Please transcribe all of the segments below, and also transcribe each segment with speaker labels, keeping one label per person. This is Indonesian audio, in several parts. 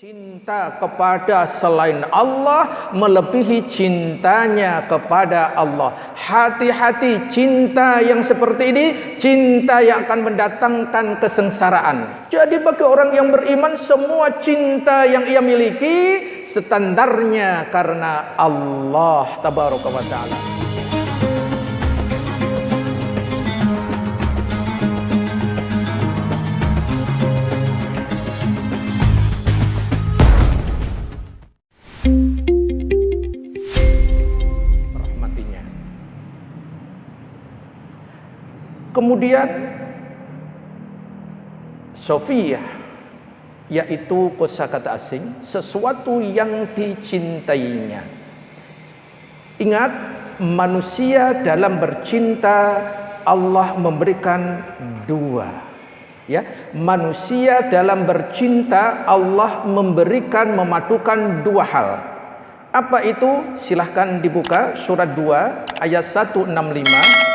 Speaker 1: Cinta kepada selain Allah melebihi cintanya kepada Allah. Hati-hati, cinta yang seperti ini cinta yang akan mendatangkan kesengsaraan. Jadi bagi orang yang beriman, semua cinta yang ia miliki standarnya karena Allah Tabaraka wa Ta'ala. Kemudian Sofiyah, yaitu kosakata asing, sesuatu yang dicintainya. Ingat, manusia dalam bercinta Allah memberikan dua. Ya, manusia dalam bercinta Allah memberikan, memadukan dua hal. Apa itu? Silahkan dibuka surat 2 ayat 165.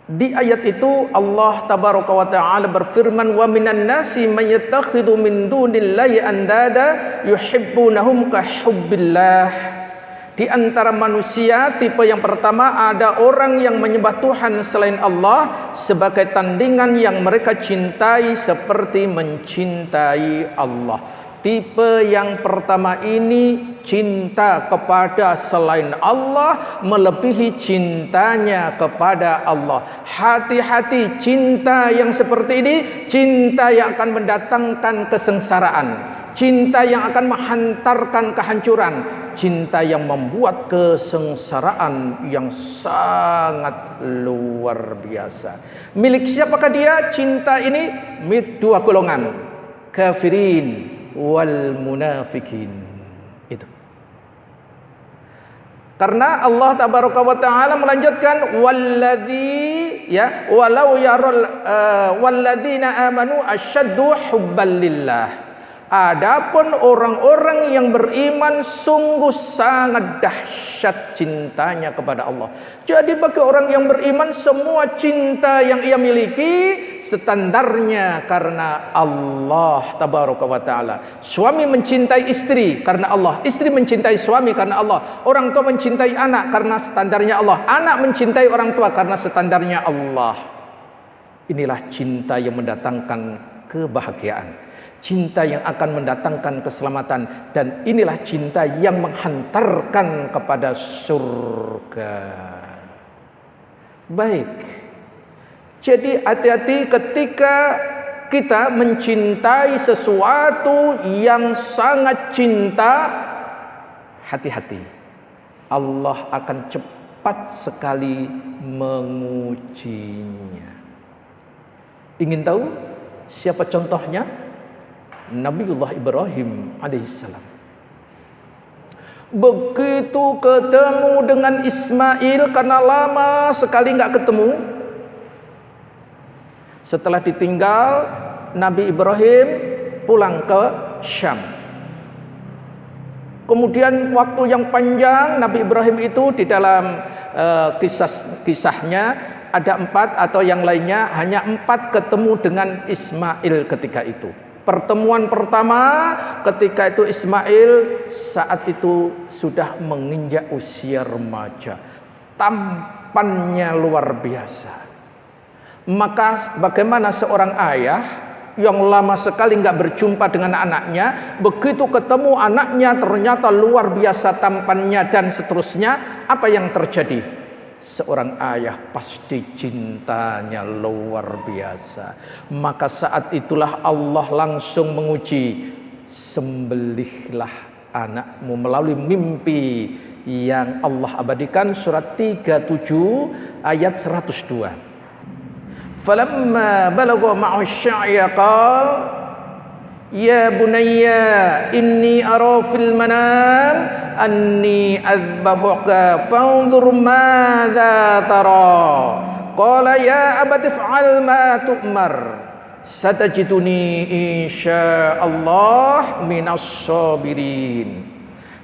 Speaker 1: Di ayat itu Allah Tabaraka wa Ta'ala berfirman, wa minan nasi may yattakhidhu min dunillahi andada yuhibbunahum ka hubbillah. Di antara manusia tipe yang pertama, ada orang yang menyembah Tuhan selain Allah sebagai tandingan yang mereka cintai seperti mencintai Allah. Tipe yang pertama ini cinta kepada selain Allah melebihi cintanya kepada Allah. Hati-hati, cinta yang seperti ini cinta yang akan mendatangkan kesengsaraan, cinta yang akan menghantarkan kehancuran, cinta yang membuat kesengsaraan yang sangat luar biasa. Milik siapakah dia? Cinta ini milik dua golongan, kafirin wal munafikin. Itu karena Allah Tabaraka wa Ta'ala melanjutkan walladzi, ya, walau yaral walladzina amanu asyaddu hubban lillah. Adapun orang-orang yang beriman sungguh sangat dahsyat cintanya kepada Allah. Jadi bagi orang yang beriman, semua cinta yang ia miliki standarnya karena Allah Tabaraka wa Ta'ala. Suami mencintai istri karena Allah, istri mencintai suami karena Allah, orang tua mencintai anak karena standarnya Allah, anak mencintai orang tua karena standarnya Allah. Inilah cinta yang mendatangkan kebahagiaan, cinta yang akan mendatangkan keselamatan, dan inilah cinta yang menghantarkan kepada surga. Baik, jadi hati-hati ketika kita mencintai sesuatu yang sangat cinta. Hati-hati, Allah akan cepat sekali mengujinya. Ingin tahu siapa contohnya? Nabiullah Ibrahim alaihissalam. Begitu ketemu dengan Ismail, karena lama sekali nggak ketemu. Setelah ditinggal, Nabi Ibrahim pulang ke Syam. Kemudian waktu yang panjang Nabi Ibrahim itu di dalam kisahnya ada 4 atau yang lainnya hanya 4 ketemu dengan Ismail ketika itu. Pertemuan pertama ketika itu Ismail saat itu sudah menginjak usia remaja, tampannya luar biasa. Maka bagaimana seorang ayah yang lama sekali nggak berjumpa dengan anaknya, begitu ketemu anaknya ternyata luar biasa tampannya dan seterusnya, apa yang terjadi? Seorang ayah pasti cintanya luar biasa. Maka saat itulah Allah langsung menguji, sembelihlah anakmu, melalui mimpi yang Allah abadikan, surat 37 ayat 102. Falamma balagha ma'ahu asy-sya'ya qala ya bunayya inni ara fil manam anni azbahuka fanzur madza tara. Qala ya abati fa'al ma tu'mar satajiduni insyaallah minas sabirin.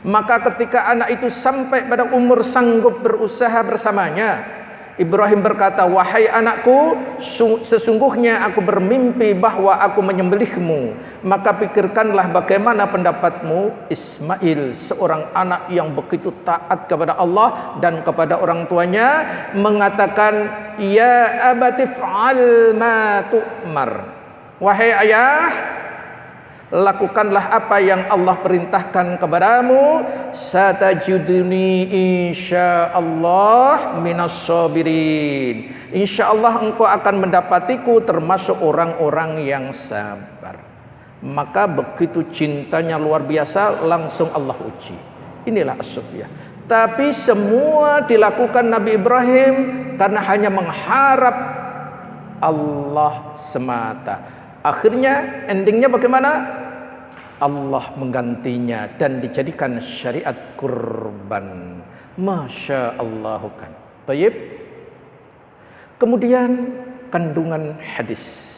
Speaker 1: Maka ketika anak itu sampai pada umur sanggup berusaha bersamanya, Ibrahim berkata, wahai anakku, sesungguhnya aku bermimpi bahwa aku menyembelihmu. Maka pikirkanlah bagaimana pendapatmu. Ismail, seorang anak yang begitu taat kepada Allah dan kepada orang tuanya, mengatakan, ya abati fa'al ma tu'mar. Wahai ayah, lakukanlah apa yang Allah perintahkan kepadamu. Satajuduni insyaallah minas sabirin. Insyaallah engkau akan mendapatiku termasuk orang-orang yang sabar. Maka begitu cintanya luar biasa, langsung Allah uji. Inilah as-sufiyah. Tapi semua dilakukan Nabi Ibrahim karena hanya mengharap Allah semata. Akhirnya endingnya bagaimana? Allah menggantinya dan dijadikan syariat kurban. Masya Allah kan. Tayyib. Kemudian kandungan hadis.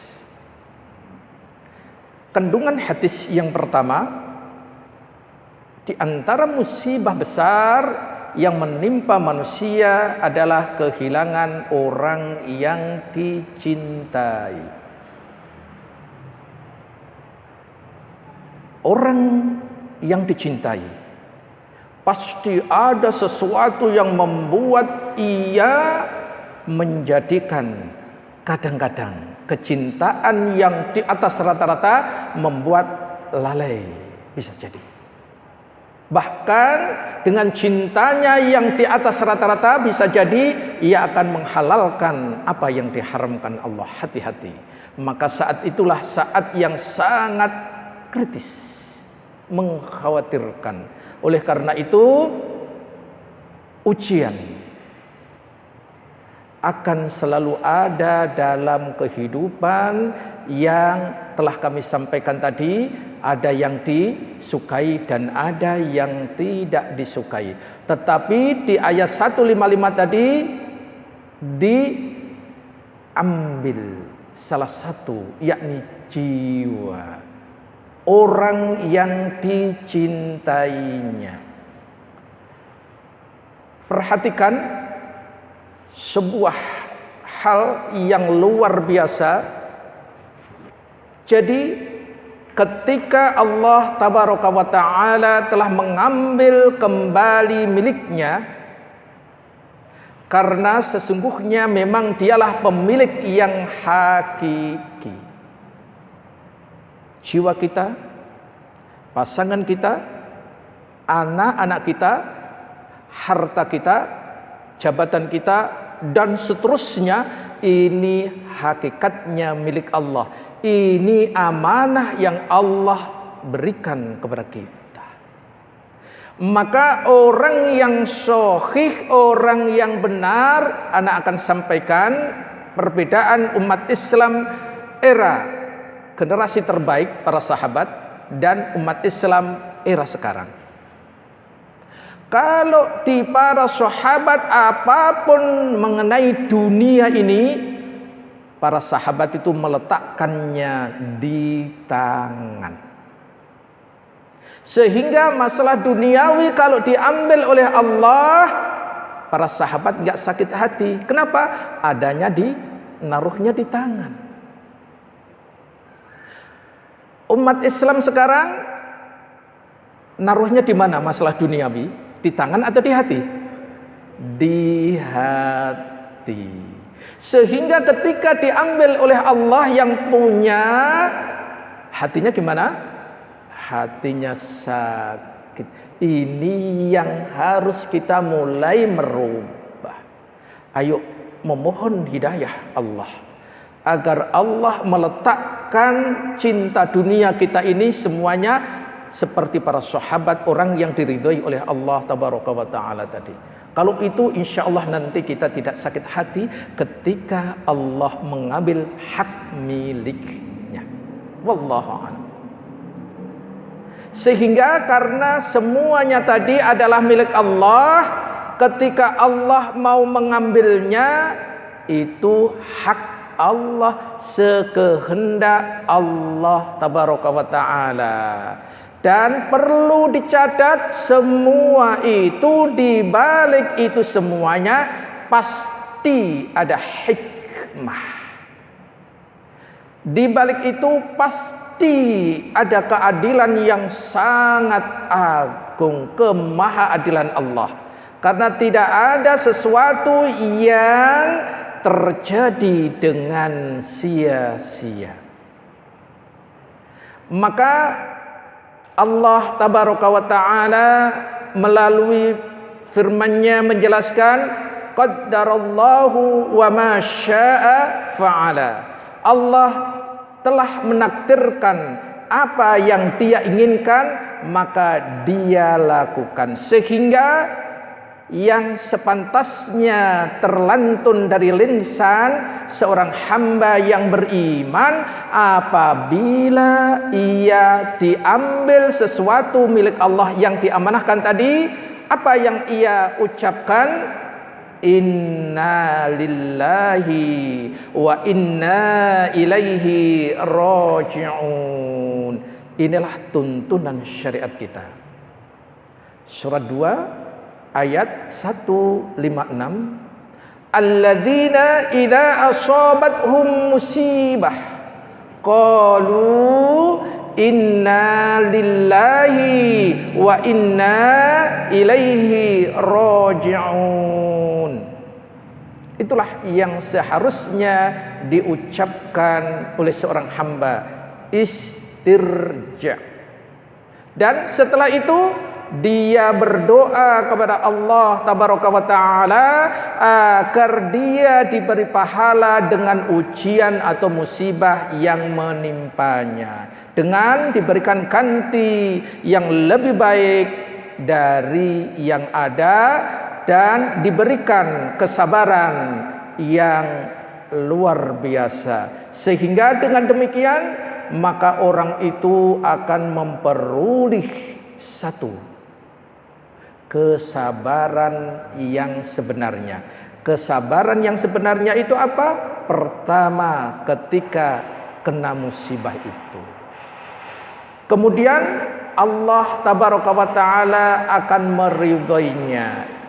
Speaker 1: Kandungan hadis yang pertama, di antara musibah besar yang menimpa manusia adalah kehilangan orang yang dicintai. Orang yang dicintai pasti ada sesuatu yang membuat ia menjadikan kadang-kadang kecintaan yang di atas rata-rata membuat lalai, bisa jadi. Bahkan dengan cintanya yang di atas rata-rata bisa jadi ia akan menghalalkan apa yang diharamkan Allah. Hati-hati. Maka saat itulah saat yang sangat kritis, mengkhawatirkan. Oleh karena itu, ujian akan selalu ada dalam kehidupan yang telah kami sampaikan tadi. Ada yang disukai dan ada yang tidak disukai. Tetapi di ayat 155 tadi diambil salah satu, yakni jiwa orang yang dicintainya. Perhatikan sebuah hal yang luar biasa. Jadi ketika Allah tabaraka wa ta'ala telah mengambil kembali miliknya, karena sesungguhnya memang dialah pemilik yang hakiki. Jiwa kita, pasangan kita, anak-anak kita, harta kita, jabatan kita, dan seterusnya, ini hakikatnya milik Allah. Ini amanah yang Allah berikan kepada kita. Maka orang yang sahih, orang yang benar, anak akan sampaikan perbedaan umat Islam era generasi terbaik para sahabat dan umat Islam era sekarang. Kalau di para sahabat apapun mengenai dunia ini, para sahabat itu meletakkannya di tangan. Sehingga masalah duniawi kalau diambil oleh Allah, para sahabat nggak sakit hati. Kenapa? Adanya naruhnya di tangan. Umat Islam sekarang naruhnya di mana masalah duniawi? Di tangan atau di hati? Di hati. Sehingga ketika diambil oleh Allah yang punya, hatinya gimana? Hatinya sakit. Ini yang harus kita mulai merubah. Ayo memohon hidayah Allah, agar Allah meletakkan cinta dunia kita ini semuanya seperti para sahabat, orang yang diridhoi oleh Allah tabaraka wa ta'ala tadi. Kalau itu insya Allah nanti kita tidak sakit hati ketika Allah mengambil hak miliknya. Wallahu a'lam. Sehingga karena semuanya tadi adalah milik Allah, ketika Allah mau mengambilnya, itu hak Allah, sekehendak Allah tabaraka wa ta'ala. Dan perlu dicatat, semua itu, dibalik itu semuanya pasti pasti ada hikmah. Di balik itu pasti ada keadilan yang sangat agung, kemahaadilan Allah. Karena tidak ada sesuatu yang terjadi dengan sia-sia. Maka Allah tabaraka wa ta'ala melalui firman-Nya menjelaskan, qaddarallahu wa ma syaa fa'ala. Allah telah menakdirkan apa yang Dia inginkan, maka Dia lakukan. Sehingga yang sepantasnya terlantun dari lisan seorang hamba yang beriman, apabila ia diambil sesuatu milik Allah yang diamanahkan tadi, apa yang ia ucapkan? Inna lillahi wa inna ilaihi raji'un. Inilah tuntunan syariat kita. Surat 2 ayat 156. Alladzina idza asabathum musibah qalu inna lillahi wa inna ilaihi raji'un. Itulah yang seharusnya diucapkan oleh seorang hamba, istirja. Dan setelah itu dia berdoa kepada Allah tabaraka wa ta'ala agar dia diberi pahala dengan ujian atau musibah yang menimpanya, dengan diberikan ganti yang lebih baik dari yang ada, dan diberikan kesabaran yang luar biasa. Sehingga dengan demikian maka orang itu akan memperoleh satu kesabaran yang sebenarnya. Kesabaran yang sebenarnya itu apa? Pertama, ketika kena musibah itu. Kemudian Allah tabaraka wa ta'ala akan meridhoinya.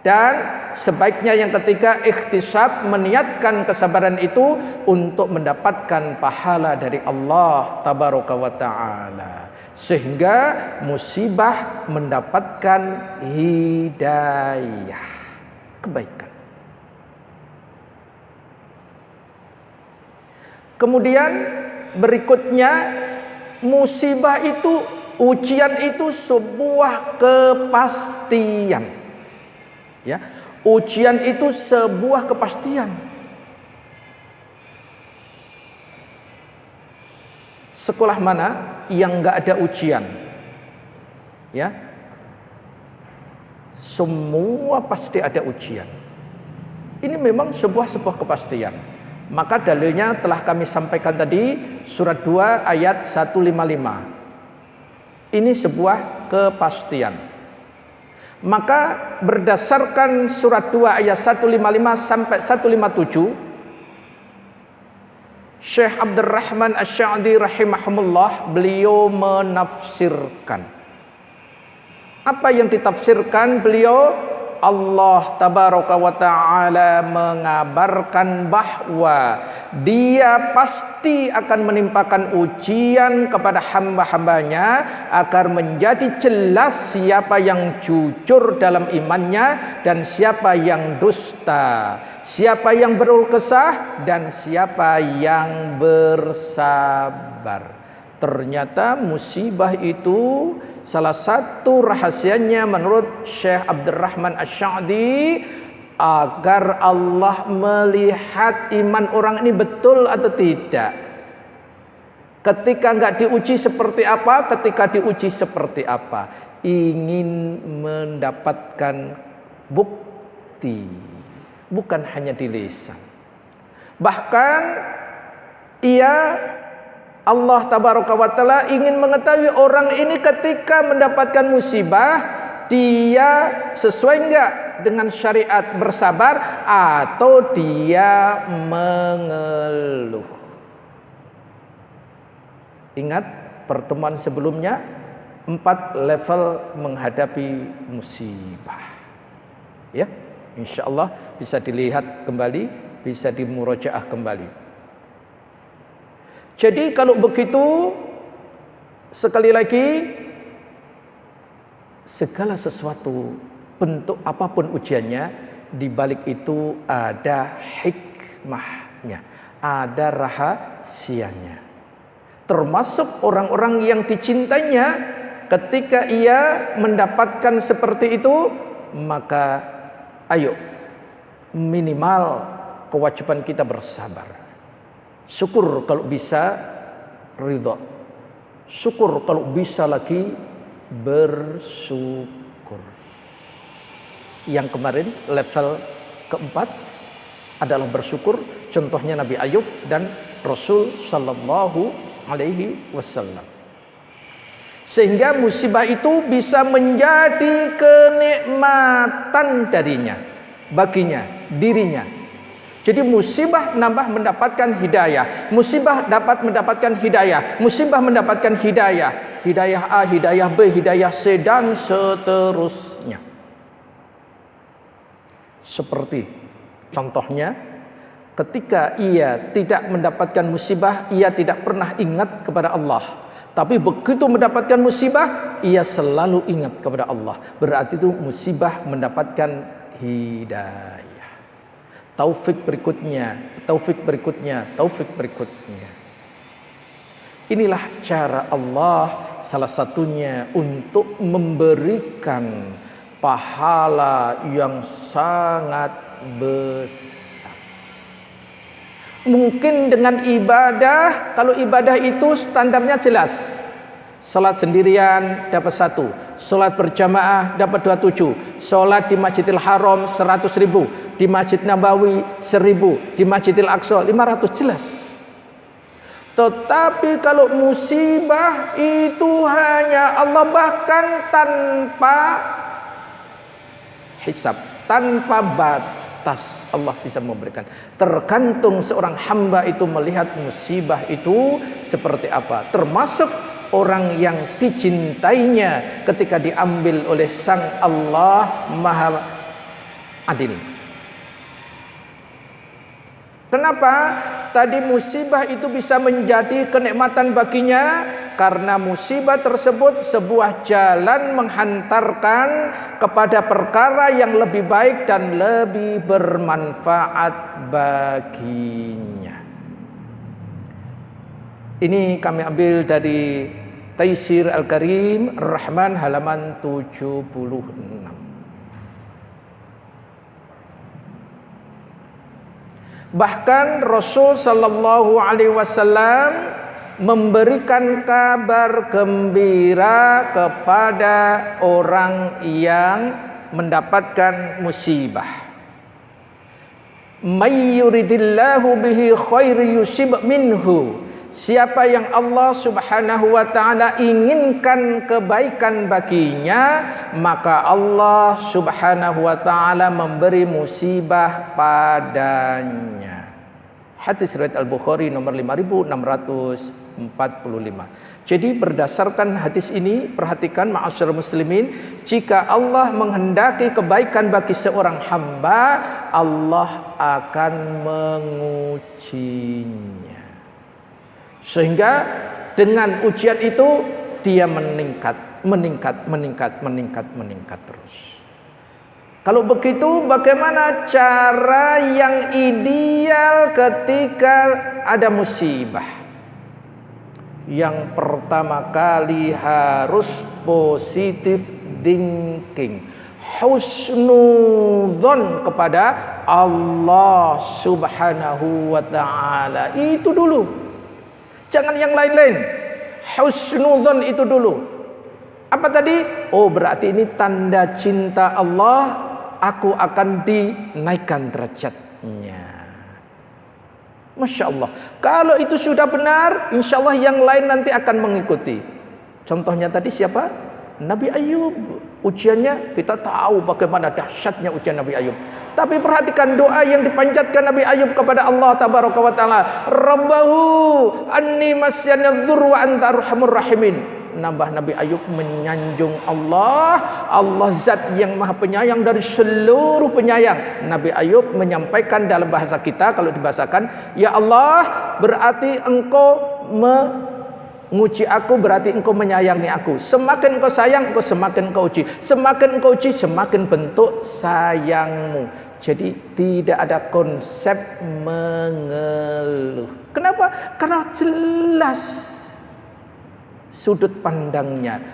Speaker 1: Dan sebaiknya yang ketiga, ikhtisab, meniatkan kesabaran itu untuk mendapatkan pahala dari Allah tabaraka wa ta'ala, sehingga musibah mendapatkan hidayah, kebaikan. Kemudian berikutnya, musibah itu, ujian itu sebuah kepastian. Ya, ujian itu sebuah kepastian. Sekolah mana yang enggak ada ujian? Ya, semua pasti ada ujian. Ini memang sebuah kepastian. Maka dalilnya telah kami sampaikan tadi, surat 2 ayat 155. Ini sebuah kepastian. Maka berdasarkan surat 2 ayat 155 sampai 157, Syekh Abdurrahman Asy-Sya'di rahimahumullah, beliau menafsirkan. Apa yang ditafsirkan beliau? Allah tabaraka wa ta'ala mengabarkan bahwa Dia pasti akan menimpakan ujian kepada hamba-hambanya agar menjadi jelas siapa yang jujur dalam imannya dan siapa yang dusta, siapa yang berkeluh kesah dan siapa yang bersabar. Ternyata musibah itu salah satu rahasianya menurut Syekh Abdurrahman Asy-Sya'di agar Allah melihat iman orang ini betul atau tidak. Ketika enggak diuji seperti apa, ketika diuji seperti apa, ingin mendapatkan bukti, bukan hanya di lisan. Bahkan Allah tabaraka wa ta'ala ingin mengetahui orang ini ketika mendapatkan musibah, dia sesuai enggak dengan syariat, bersabar atau dia mengeluh. Ingat pertemuan sebelumnya, 4 level menghadapi musibah. Ya. Insyaallah bisa dilihat kembali, bisa dimurajaah kembali. Jadi kalau begitu, sekali lagi, segala sesuatu, bentuk apapun ujiannya, di balik itu ada hikmahnya, ada rahasianya. Termasuk orang-orang yang dicintainya, ketika ia mendapatkan seperti itu, maka ayo, minimal kewajiban kita bersabar. Syukur kalau bisa ridha. Syukur kalau bisa lagi bersyukur. Yang kemarin level keempat adalah bersyukur. Contohnya Nabi Ayub dan Rasul Sallallahu Alaihi Wasallam. Sehingga musibah itu bisa menjadi kenikmatan darinya, baginya, dirinya. Jadi musibah nambah mendapatkan hidayah, musibah dapat mendapatkan hidayah, musibah mendapatkan hidayah, hidayah A, hidayah B, hidayah C, dan seterusnya. Seperti contohnya, ketika ia tidak mendapatkan musibah, ia tidak pernah ingat kepada Allah. Tapi begitu mendapatkan musibah, ia selalu ingat kepada Allah. Berarti itu musibah mendapatkan hidayah. Taufik berikutnya, taufik berikutnya, taufik berikutnya. Inilah cara Allah salah satunya untuk memberikan pahala yang sangat besar. Mungkin dengan ibadah, kalau ibadah itu standarnya jelas. Salat sendirian dapat 1, salat berjamaah dapat 27, salat di Masjidil Haram 100.000, di Masjid Nabawi 1000, di Masjidil Aqsa 500, jelas. Tetapi kalau musibah itu hanya Allah, bahkan tanpa hisab, tanpa batas, Allah bisa memberikan. Tergantung seorang hamba itu melihat musibah itu seperti apa. Termasuk orang yang dicintainya ketika diambil oleh Sang Allah Maha Adil. Kenapa tadi musibah itu bisa menjadi kenikmatan baginya? Karena musibah tersebut sebuah jalan menghantarkan kepada perkara yang lebih baik dan lebih bermanfaat baginya. Ini kami ambil dari Taisir Al-Karim Ar-Rahman halaman 76. Bahkan Rasul Sallallahu Alaihi Wasallam memberikan kabar gembira kepada orang yang mendapatkan musibah. May yuridillahu bihi khairi yusib minhu. Siapa yang Allah Subhanahu wa taala inginkan kebaikan baginya, maka Allah Subhanahu wa taala memberi musibah padanya. Hadis riwayat Al-Bukhari nomor 5645. Jadi berdasarkan hadis ini, perhatikan ma'asyiral muslimin, jika Allah menghendaki kebaikan bagi seorang hamba, Allah akan mengujinya. Sehingga dengan ujian itu dia meningkat terus. Kalau begitu, bagaimana cara yang ideal ketika ada musibah? Yang pertama kali harus positive thinking, husnudzon kepada Allah Subhanahu wa taala. Itu dulu. Jangan yang lain-lain. Husnudzon itu dulu. Apa tadi? Oh, berarti ini tanda cinta Allah. Aku akan dinaikkan derajatnya. Masya Allah. Kalau itu sudah benar, insya Allah yang lain nanti akan mengikuti. Contohnya tadi siapa? Nabi Ayub. Ujiannya kita tahu bagaimana dahsyatnya ujian Nabi Ayub. Tapi perhatikan doa yang dipanjatkan Nabi Ayub kepada Allah Tabaraka wa Ta'ala. Rabbahu anni masyanadh-dhurru wa anta arhamur rahimin. nambah Nabi Ayub menyanjung Allah. Allah zat yang maha penyayang dari seluruh penyayang. Nabi Ayub menyampaikan dalam bahasa kita, kalau dibahasakan, ya Allah, berarti engkau menguji aku, berarti engkau menyayangi aku. Semakin engkau sayang, engkau semakin engkau uji. Semakin engkau uji, semakin bentuk sayangmu. Jadi tidak ada konsep mengeluh. Kenapa? Karena jelas sudut pandangnya,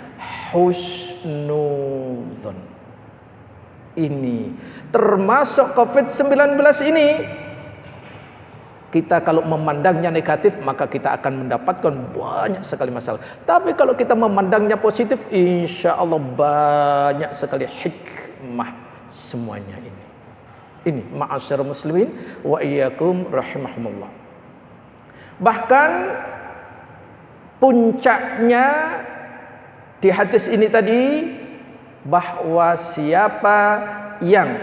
Speaker 1: husnudzon. Ini termasuk COVID-19 ini, kita kalau memandangnya negatif, maka kita akan mendapatkan banyak sekali masalah. Tapi kalau kita memandangnya positif, insya Allah banyak sekali hikmah semuanya ini. Ini ma'asyarul muslimin wa iyyakum rahimahumullah. Bahkan puncaknya di hadis ini tadi, bahwa siapa yang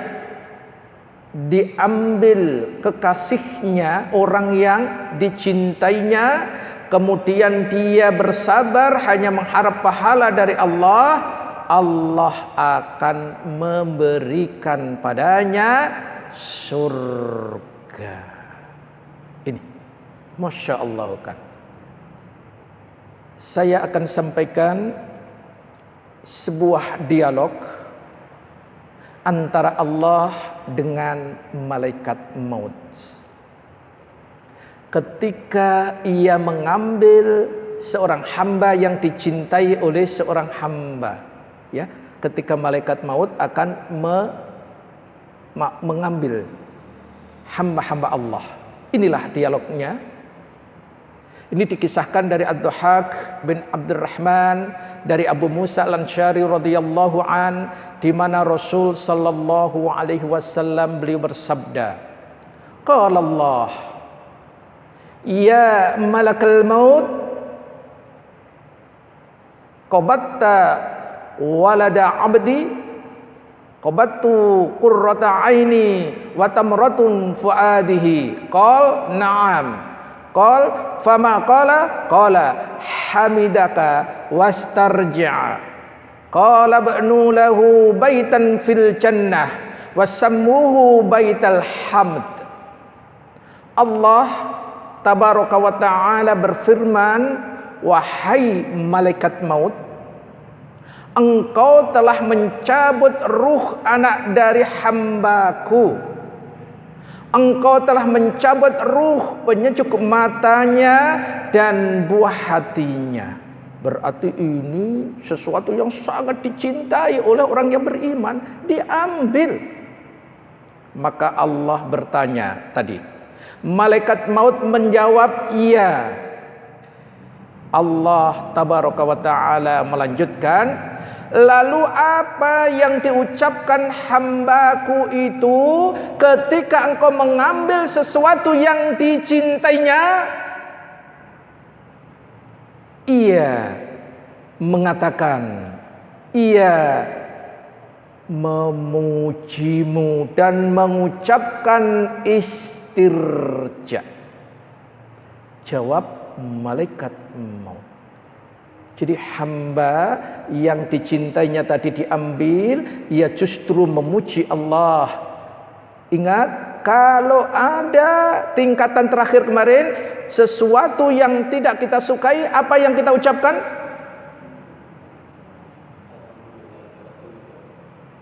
Speaker 1: diambil kekasihnya, orang yang dicintainya, kemudian dia bersabar hanya mengharap pahala dari Allah, Allah akan memberikan padanya surga. Ini Masya Allah kan. Saya akan sampaikan sebuah dialog antara Allah dengan malaikat maut. Ketika ia mengambil seorang hamba yang dicintai oleh seorang hamba, ya, ketika malaikat maut akan mengambil hamba-hamba Allah. Inilah dialognya. Ini dikisahkan dari Ad-Dhahak bin Abdurrahman dari Abu Musa Al-Ansyari radhiyallahu an, di mana Rasul sallallahu alaihi wasallam beliau bersabda, qala Allah, ya malakal maut, qabatta walada abdi, qabattu qurrata aini wa tamratun fuadihi. Qal na'am. Qal fama qala? Qala hamidaka wastarji'a. Qala ba'nu lahu baitan fil jannah wasammuhu baital hamd. Allah tabaraka wa ta'ala berfirman, wahai malaikat maut, engkau telah mencabut ruh anak dari hambaku. Engkau telah mencabut ruh, penyejuk matanya dan buah hatinya. Berarti ini sesuatu yang sangat dicintai oleh orang yang beriman, diambil. Maka Allah bertanya tadi, malaikat maut menjawab iya. Allah tabaraka wa ta'ala melanjutkan, lalu apa yang diucapkan hambaku itu ketika engkau mengambil sesuatu yang dicintainya? Ia mengatakan, ia memujimu dan mengucapkan istirja. Jawab malaikat maut. Jadi hamba yang dicintainya tadi diambil, ia justru memuji Allah. Ingat, kalau ada tingkatan terakhir kemarin, sesuatu yang tidak kita sukai, apa yang kita ucapkan?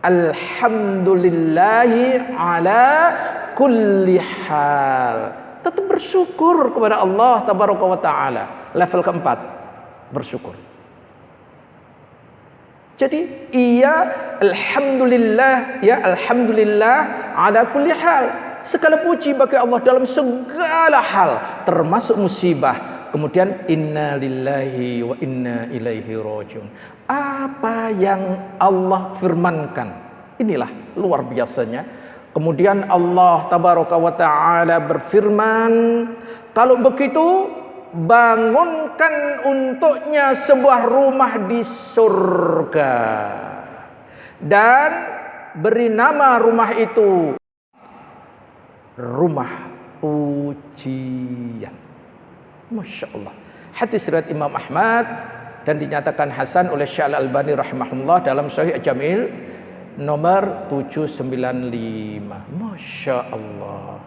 Speaker 1: Alhamdulillahi ala kulli hal. Tetap bersyukur kepada Allah tabaraka wa ta'ala. Level keempat, bersyukur. Jadi ia alhamdulillah, ya alhamdulillah ala kulli hal. Segala puji bagi Allah dalam segala hal, termasuk musibah. Kemudian inna lillahi wa inna ilaihi rajiun. Apa yang Allah firmankan, inilah luar biasanya. Kemudian Allah tabaraka wa ta'ala berfirman, kalau begitu bangunkan untuknya sebuah rumah di surga dan beri nama rumah itu rumah pujian. Masya Allah. Hadis riwayat Imam Ahmad dan dinyatakan hasan oleh Syekh Al-Albani rahimahullah dalam Sahih Jamil nomor 795. Masya Allah.